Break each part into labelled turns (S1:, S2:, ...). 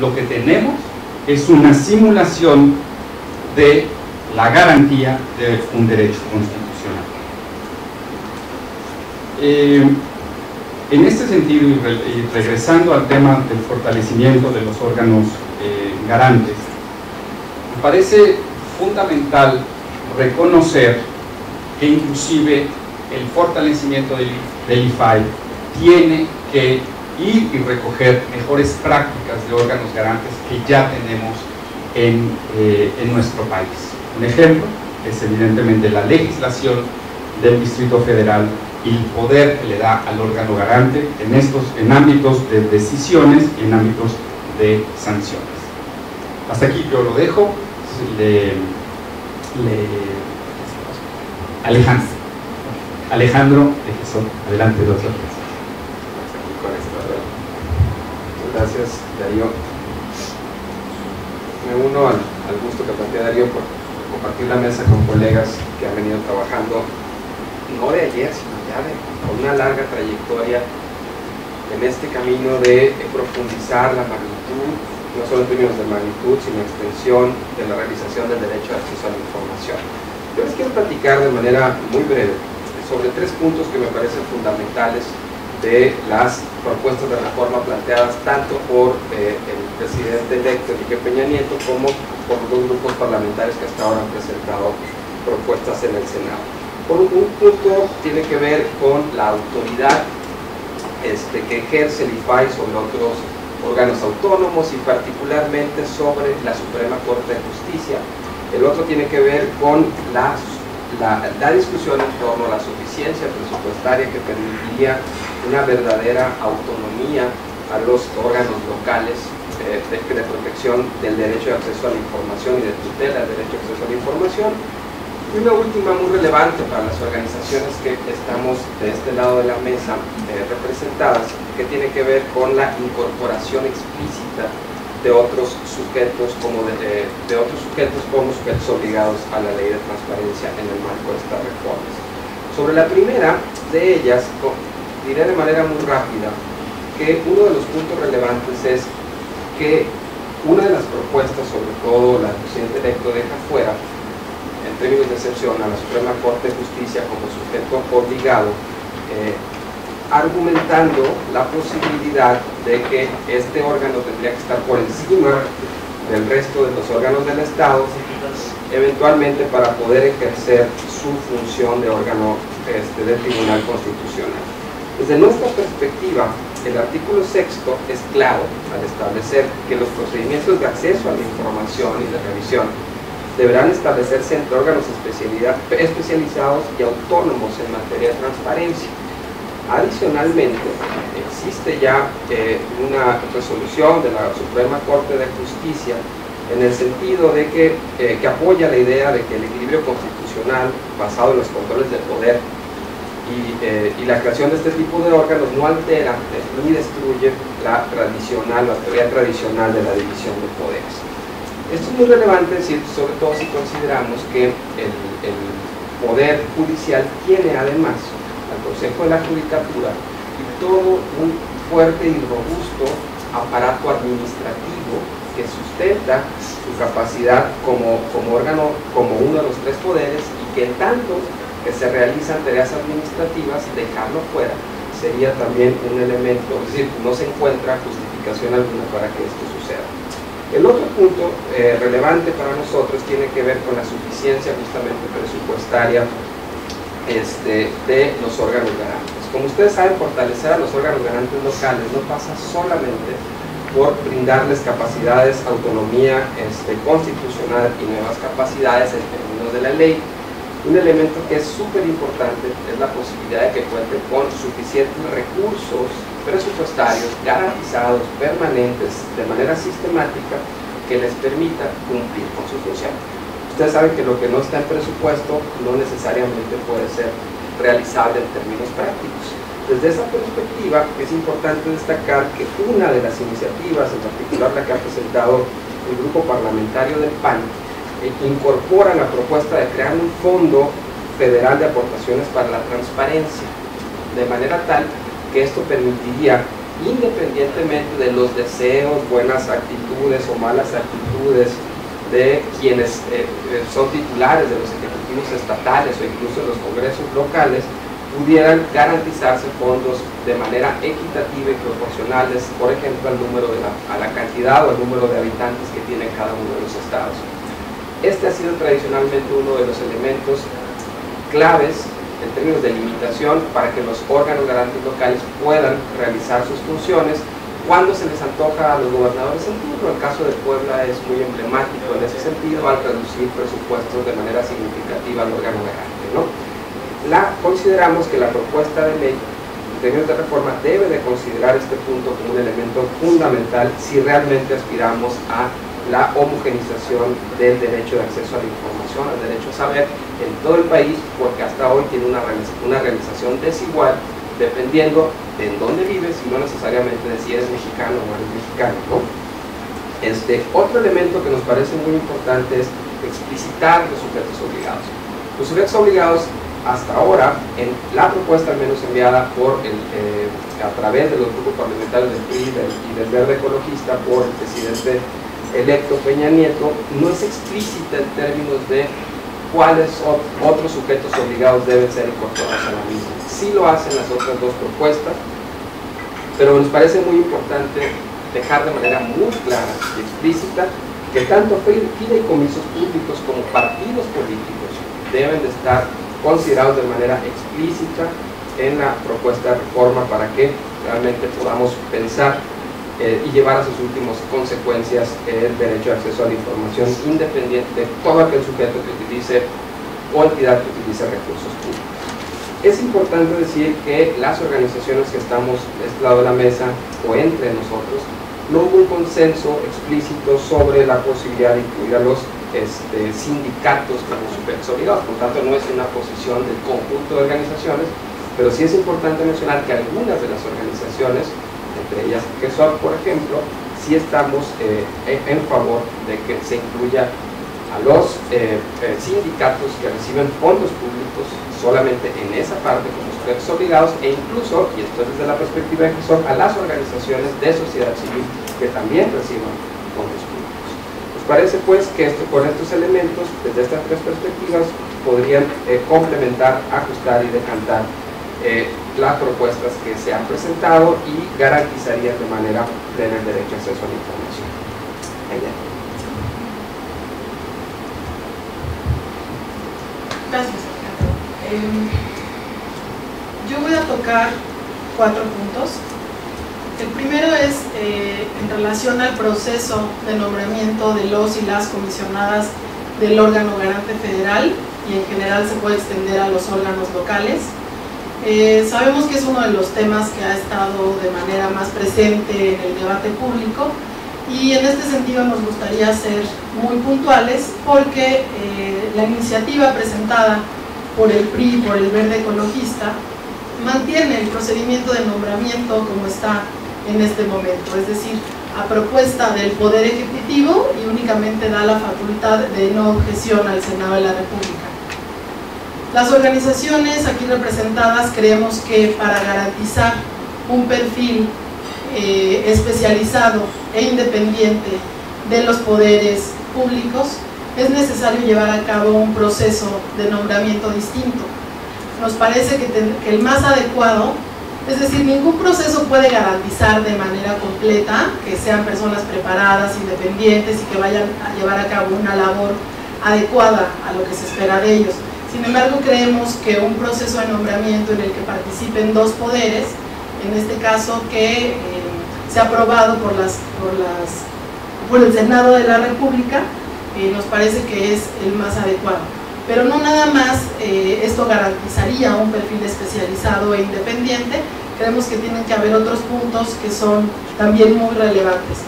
S1: lo que tenemos es una simulación de la garantía de un derecho constitucional. En este sentido, y regresando al tema del fortalecimiento de los órganos garantes, me parece fundamental reconocer que inclusive el fortalecimiento del IFAI tiene que ir y recoger mejores prácticas de órganos garantes que ya tenemos en nuestro país. Un ejemplo es evidentemente la legislación del Distrito Federal y el poder que le da al órgano garante en ámbitos de decisiones y en ámbitos de sanciones. Hasta aquí yo lo dejo. Alejandro de Jesús, adelante, doctor.
S2: Gracias, Darío. Me uno al gusto que plantea Darío por compartir la mesa con colegas que han venido trabajando no de ayer, sino ya con una larga trayectoria en este camino de profundizar la magnitud, no solo en términos de magnitud, sino extensión de la realización del derecho de acceso a la información. Yo les quiero platicar de manera muy breve sobre 3 puntos que me parecen fundamentales de las propuestas de reforma planteadas tanto por el presidente electo Enrique Peña Nieto como por los 2 grupos parlamentarios que hasta ahora han presentado propuestas en el Senado. Un punto tiene que ver con la autoridad que ejerce el IFAI sobre otros órganos autónomos y particularmente sobre la Suprema Corte de Justicia. El otro tiene que ver con la discusión en torno a la suficiencia presupuestaria que permitiría una verdadera autonomía a los órganos locales de protección del derecho de acceso a la información y de tutela del derecho de acceso a la información. Y una última muy relevante para las organizaciones que estamos de este lado de la mesa representadas, que tiene que ver con la incorporación explícita de otros sujetos como sujetos obligados a la ley de transparencia en el marco de estas reformas. Sobre la primera de ellas, diré de manera muy rápida que uno de los puntos relevantes es que una de las propuestas, sobre todo la del presidente electo, deja fuera, en términos de excepción, a la Suprema Corte de Justicia como sujeto obligado, argumentando la posibilidad de que este órgano tendría que estar por encima del resto de los órganos del Estado, eventualmente para poder ejercer su función de órgano del Tribunal Constitucional. Desde nuestra perspectiva, el artículo 6º es claro al establecer que los procedimientos de acceso a la información y de revisión deberán establecerse entre órganos especializados y autónomos en materia de transparencia. Adicionalmente, existe ya una resolución de la Suprema Corte de Justicia en el sentido de que apoya la idea de que el equilibrio constitucional basado en los controles del poder y la creación de este tipo de órganos no altera ni destruye la teoría tradicional de la división de poderes. Esto es muy relevante, sobre todo si consideramos que el Poder Judicial tiene además al Consejo de la Judicatura y todo un fuerte y robusto aparato administrativo que sustenta su capacidad como órgano, como uno de los 3 poderes, y que en tanto que se realizan tareas administrativas, dejarlo fuera sería también un elemento, es decir, no se encuentra justificación alguna para que esto suceda. El otro punto relevante para nosotros tiene que ver con la suficiencia justamente presupuestaria de los órganos garantes. Como ustedes saben, fortalecer a los órganos garantes locales no pasa solamente por brindarles capacidades, autonomía constitucional y nuevas capacidades en términos de la ley. Un elemento que es súper importante es la posibilidad de que cuenten con suficientes recursos presupuestarios garantizados, permanentes, de manera sistemática, que les permita cumplir con su función. Ustedes saben que lo que no está en presupuesto no necesariamente puede ser realizable en términos prácticos. Desde esa perspectiva es importante destacar que una de las iniciativas, en particular la que ha presentado el grupo parlamentario del PAN, incorpora la propuesta de crear un fondo federal de aportaciones para la transparencia, de manera tal que esto permitiría independientemente de los deseos, buenas actitudes o malas actitudes de quienes son titulares de los ejecutivos estatales o incluso de los congresos locales, pudieran garantizarse fondos de manera equitativa y proporcionales, por ejemplo, al número a la cantidad o al número de habitantes que tiene cada uno de los estados. Este ha sido tradicionalmente uno de los elementos claves en términos de limitación para que los órganos garantes locales puedan realizar sus funciones cuando se les antoja a los gobernadores en turno. El caso de Puebla es muy emblemático en ese sentido, al reducir presupuestos de manera significativa al órgano garante, ¿no? Consideramos que la propuesta de ley en términos de reforma debe de considerar este punto como un elemento fundamental si realmente aspiramos a la homogenización del derecho de acceso a la información, al derecho a saber en todo el país, porque hasta hoy tiene una realización desigual dependiendo de en dónde vives y no necesariamente de si eres mexicano o no eres mexicano, ¿no? Otro elemento que nos parece muy importante es explicitar los sujetos obligados. Los sujetos obligados hasta ahora, en la propuesta al menos enviada a través de los grupos parlamentarios del PRI y del Verde Ecologista por el presidente electo Peña Nieto, no es explícita en términos de cuáles otros sujetos obligados deben ser incorporados a la misma. Sí lo hacen las otras dos propuestas, pero nos parece muy importante dejar de manera muy clara y explícita que tanto fideicomisos públicos como partidos políticos deben de estar considerados de manera explícita en la propuesta de reforma para que realmente podamos pensar y llevar a sus últimas consecuencias el derecho de acceso a la información independiente de todo aquel sujeto que utilice o entidad que utilice recursos públicos. Es importante decir que las organizaciones que estamos de este lado de la mesa o entre nosotros, no hubo un consenso explícito sobre la posibilidad de incluir a los sindicatos como sujetos obligados. Por tanto, no es una posición del conjunto de organizaciones, pero sí es importante mencionar que algunas de las organizaciones, entre ellas GESOC, por ejemplo, sí estamos en favor de que se incluya a los sindicatos que reciben fondos públicos solamente en esa parte como sujetos obligados, e incluso, y esto es desde la perspectiva de GESOC, a las organizaciones de sociedad civil que también reciban fondos públicos. Nos parece pues que con estos elementos, desde estas tres perspectivas, podrían complementar, ajustar y decantar las propuestas que se han presentado y garantizarían de manera plena el derecho a acceso a la información.
S3: Gracias, Alejandro. Yo voy a tocar 4 puntos. El primero es en relación al proceso de nombramiento de los y las comisionadas del órgano garante federal, y en general se puede extender a los órganos locales. Sabemos que es uno de los temas que ha estado de manera más presente en el debate público, y en este sentido nos gustaría ser muy puntuales porque la iniciativa presentada por el PRI y por el Verde Ecologista mantiene el procedimiento de nombramiento como está en este momento, es decir, a propuesta del Poder Ejecutivo, y únicamente da la facultad de no objeción al Senado de la República. Las organizaciones aquí representadas creemos que para garantizar un perfil especializado e independiente de los poderes públicos, es necesario llevar a cabo un proceso de nombramiento distinto. Nos parece que el más adecuado, es decir, ningún proceso puede garantizar de manera completa que sean personas preparadas, independientes y que vayan a llevar a cabo una labor adecuada a lo que se espera de ellos. Sin embargo, creemos que un proceso de nombramiento en el que participen dos poderes, en este caso que sea aprobado por el Senado de la República, nos parece que es el más adecuado. Pero no nada más esto garantizaría un perfil especializado e independiente, creemos que tienen que haber otros puntos que son también muy relevantes.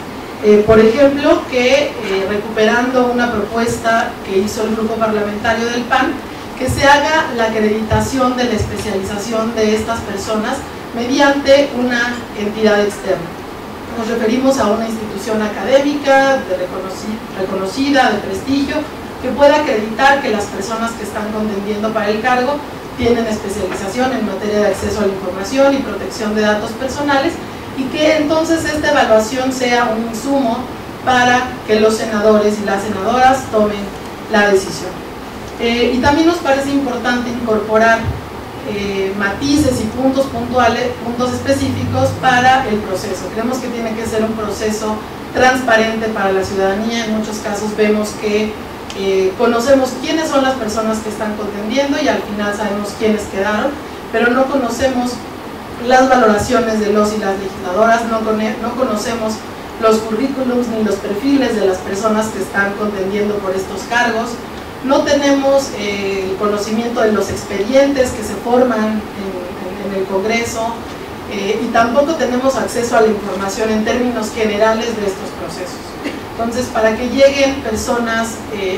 S3: Por ejemplo, que recuperando una propuesta que hizo el grupo parlamentario del PAN, que se haga la acreditación de la especialización de estas personas mediante una entidad externa. Nos referimos a una institución académica reconocida, de prestigio, que pueda acreditar que las personas que están contendiendo para el cargo tienen especialización en materia de acceso a la información y protección de datos personales, y que entonces esta evaluación sea un insumo para que los senadores y las senadoras tomen la decisión. Y también nos parece importante incorporar matices y puntos puntuales, puntos específicos para el proceso. Creemos que tiene que ser un proceso transparente para la ciudadanía. En muchos casos vemos que conocemos quiénes son las personas que están contendiendo y al final sabemos quiénes quedaron, pero no conocemos las valoraciones de los y las legisladoras, no conocemos los currículums ni los perfiles de las personas que están contendiendo por estos cargos, no tenemos el conocimiento de los expedientes que se forman en el Congreso, y tampoco tenemos acceso a la información en términos generales de estos procesos. Entonces, para que lleguen personas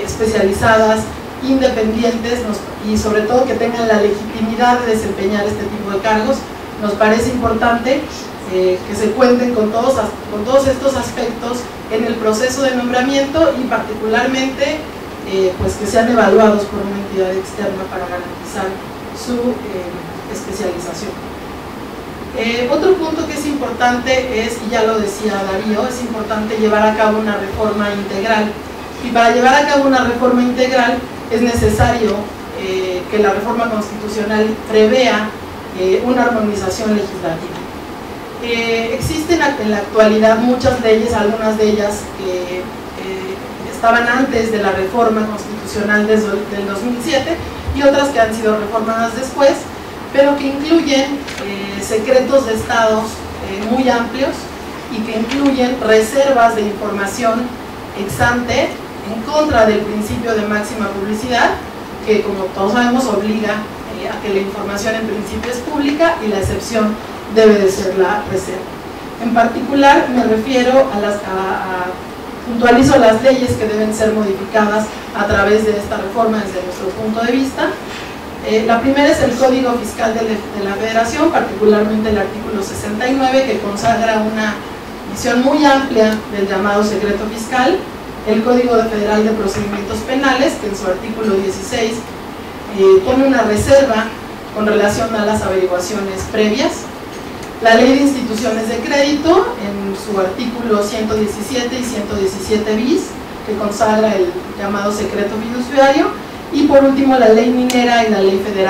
S3: especializadas, independientes y sobre todo que tengan la legitimidad de desempeñar este tipo de cargos, nos parece importante que se cuenten con todos estos aspectos en el proceso de nombramiento y particularmente pues que sean evaluados por una entidad externa para garantizar su especialización. Otro punto que es importante es, y ya lo decía Darío, es importante llevar a cabo una reforma integral, y para llevar a cabo una reforma integral es necesario que la reforma constitucional prevea una armonización legislativa. Existen en la actualidad muchas leyes, algunas de ellas que estaban antes de la reforma constitucional del 2007 y otras que han sido reformadas después, pero que incluyen secretos de estados muy amplios y que incluyen reservas de información ex ante en contra del principio de máxima publicidad, que como todos sabemos obliga a que la información en principio es pública y la excepción debe de ser la reserva. En particular me refiero puntualizo las leyes que deben ser modificadas a través de esta reforma desde nuestro punto de vista. La primera es el Código Fiscal de la Federación, particularmente el artículo 69, que consagra una visión muy amplia del llamado secreto fiscal. El Código Federal de Procedimientos Penales, que en su artículo 16 pone una reserva con relación a las averiguaciones previas. La Ley de Instituciones de Crédito, en su artículo 117 y 117 bis, que consagra el llamado secreto fiduciario. Y por último, la Ley Minera y la Ley Federal